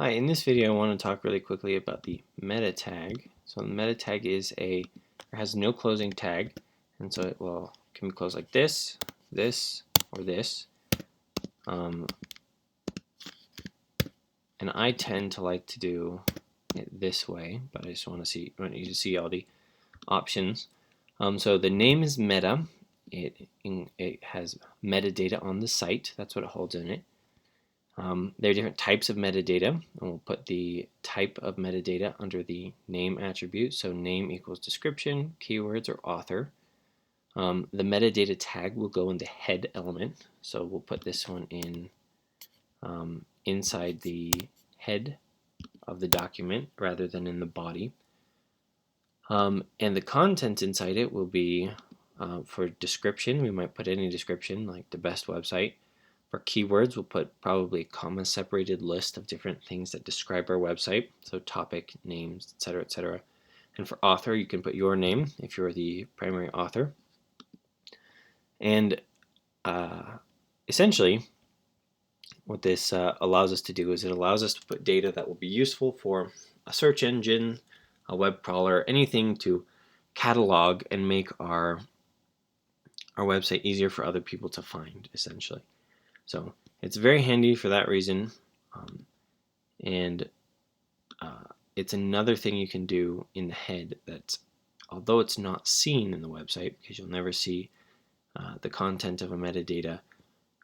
Hi, in this video I want to talk really quickly about the meta tag. So the meta tag has no closing tag, and so can be closed like this, or this. And I tend to like to do it this way, but I just want you to see all the options. So the name is meta. It has metadata on the site. That's what it holds in it. There are different types of metadata, and we'll put the type of metadata under the name attribute. So name equals description, keywords, or author. The metadata tag will go in the head element, so we'll put this one in inside the head of the document rather than in the body. And the content inside it will be for description. We might put any description, like the best website. For keywords, we'll put probably a comma-separated list of different things that describe our website, so topic, names, etc., etc. And for author, you can put your name if you're the primary author. And essentially, what this allows us to do is it allows us to put data that will be useful for a search engine, a web crawler, anything to catalog and make our website easier for other people to find, essentially. So it's very handy for that reason, and it's another thing you can do in the head that, although it's not seen in the website, because you'll never see the content of a metadata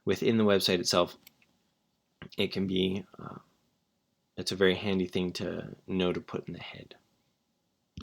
within the website itself, it can be it's a very handy thing to know to put in the head.